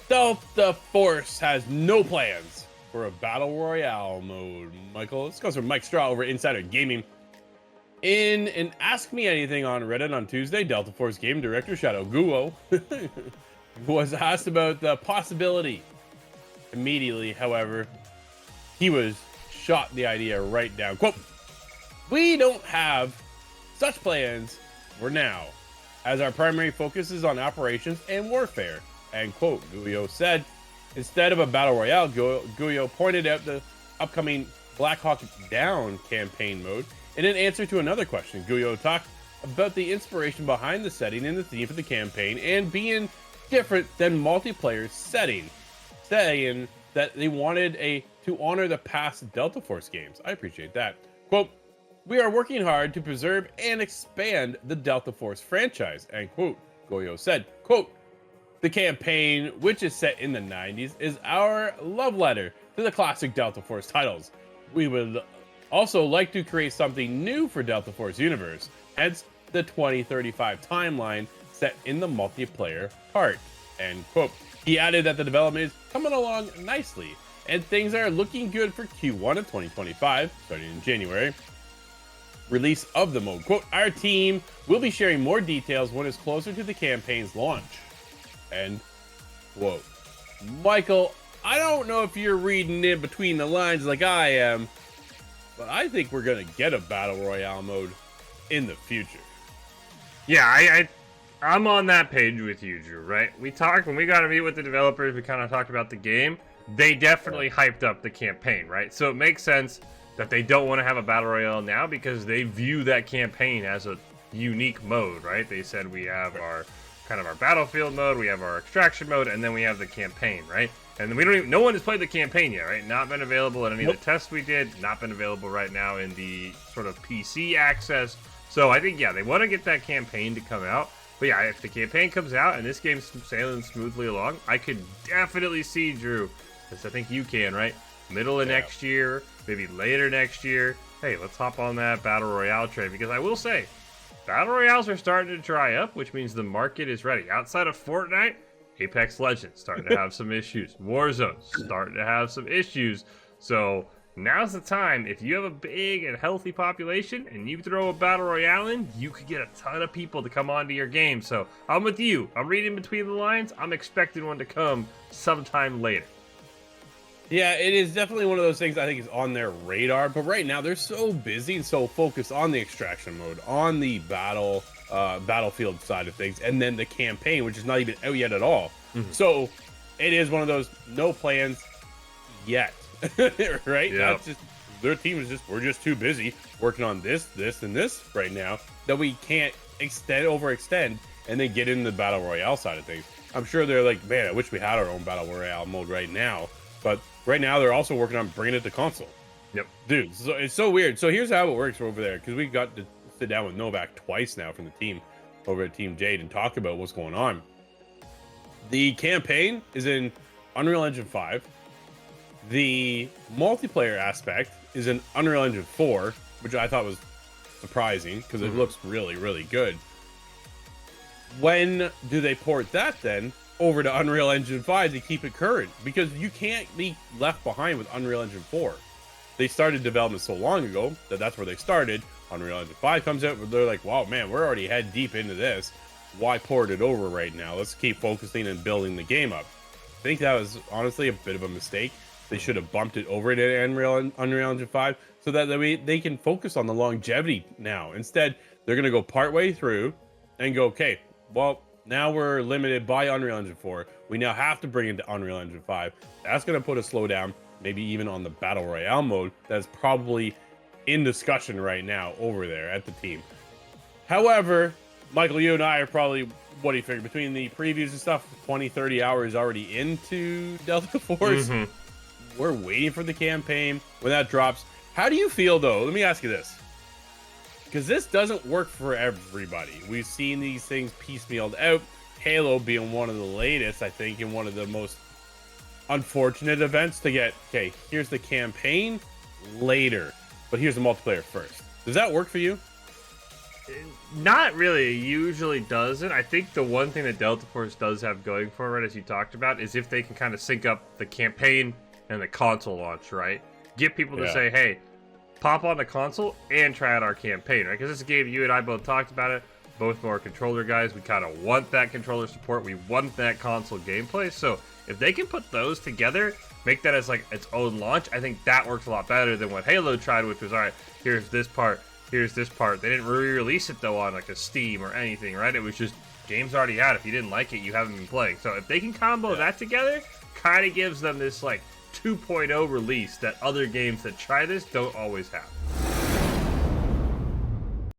Delta Force has no plans for a Battle Royale mode. Michael, this comes from Mike Straw over Insider Gaming. In an Ask Me Anything on Reddit on Tuesday, Delta Force game director Shadow Guo was asked about the possibility. Immediately, however, he was shot the idea right down. Quote, "We don't have such plans for now, as our primary focus is on operations and warfare," end quote, Guyo said. Instead of a Battle Royale, Guyo pointed out the upcoming Black Hawk Down campaign mode. In an answer to another question, Guyo talked about the inspiration behind the setting and the theme for the campaign and being different than multiplayer setting, saying that they wanted to honor the past Delta Force games. I appreciate that. Quote, "We are working hard to preserve and expand the Delta Force franchise," end quote, Guyo said. Quote, "The campaign, which is set in the 90s, is our love letter to the classic Delta Force titles. We would also like to create something new for Delta Force universe, hence the 2035 timeline set in the multiplayer part," end quote. He added that the development is coming along nicely, and things are looking good for Q1 of 2025, starting in January. Release of the mode. Quote, "Our team will be sharing more details when it's closer to the campaign's launch," end quote. Michael, I don't know if you're reading in between the lines like I am, but I think we're going to get a Battle Royale mode in the future. Yeah, I'm on that page with you, Drew, right? We talked, when we got to meet with the developers, we kind of talked about the game. They definitely hyped up the campaign, right? So it makes sense that they don't want to have a Battle Royale now because they view that campaign as a unique mode, right? They said we have our kind of our battlefield mode, we have our extraction mode, and then we have the campaign, right? And we don't even, no one has played the campaign yet, right? Not been available in any of the tests we did, not been available right now in the sort of PC access. So I think, yeah, they want to get that campaign to come out. But yeah, if the campaign comes out and this game's sailing smoothly along, I could definitely see, Drew, as I think you can, right? Middle of next year, maybe later next year. Hey, let's hop on that Battle Royale train, because I will say, Battle Royales are starting to dry up, which means the market is ready. Outside of Fortnite, Apex Legends starting to have some issues. Warzone starting to have some issues. So now's the time. If you have a big and healthy population and you throw a Battle Royale in, you could get a ton of people to come onto your game. So I'm with you. I'm reading between the lines. I'm expecting one to come sometime later. Yeah, it is definitely one of those things I think is on their radar, but right now they're so busy and so focused on the extraction mode, on the battlefield side of things, and then the campaign, which is not even out yet at all. So it is one of those no plans yet, right? Yep. That's just, their team is we're just too busy working on this, and this right now that we can't overextend and then get into the Battle Royale side of things. I'm sure they're like, man, I wish we had our own Battle Royale mode right now. But right now, they're also working on bringing it to console. Yep. Dude, so it's so weird. So here's how it works over there, because we got to sit down with Novak twice now from the team over at Team Jade and talk about what's going on. The campaign is in Unreal Engine 5. The multiplayer aspect is in Unreal Engine 4, which I thought was surprising because it looks really, really good. When do they port that then over to Unreal Engine 5 to keep it current? Because you can't be left behind with Unreal Engine 4. They started development so long ago that that's where they started. Unreal Engine 5 comes out, they're like, wow, man, we're already head deep into this. Why port it over right now? Let's keep focusing and building the game up. I think that was honestly a bit of a mistake. They should have bumped it over to Unreal Engine 5 so that they can focus on the longevity now. Instead, they're going to go partway through and go, okay, well, now we're limited by Unreal Engine 4. We now have to bring it to Unreal Engine 5. That's going to put a slowdown, maybe even on the Battle Royale mode. That's probably in discussion right now over there at the team. However, Michael, you and I are probably, what do you figure, between the previews and stuff, 20, 30 hours already into Delta Force. We're waiting for the campaign. When that drops, how do you feel, though? Let me ask you this. Because this doesn't work for everybody. We've seen these things piecemealed out. Halo being one of the latest, I think, and one of the most unfortunate events to get, okay, here's the campaign later, but here's the multiplayer first. Does that work for you? Not really. It usually doesn't. I think the one thing that Delta Force does have going for it, as you talked about, is if they can kind of sync up the campaign and the console launch, right? Get people to say, hey, pop on the console and try out our campaign, right? Because this game, you and I both talked about it. Both more controller guys. We kind of want that controller support. We want that console gameplay. So if they can put those together, make that as like its own launch, I think that works a lot better than what Halo tried, which was, all right, here's this part, here's this part. They didn't re-release it though on like a Steam or anything, right? It was just games already out. If you didn't like it, you haven't been playing. So if they can combo that together, kind of gives them this like 2.0 release that other games that try this don't always have.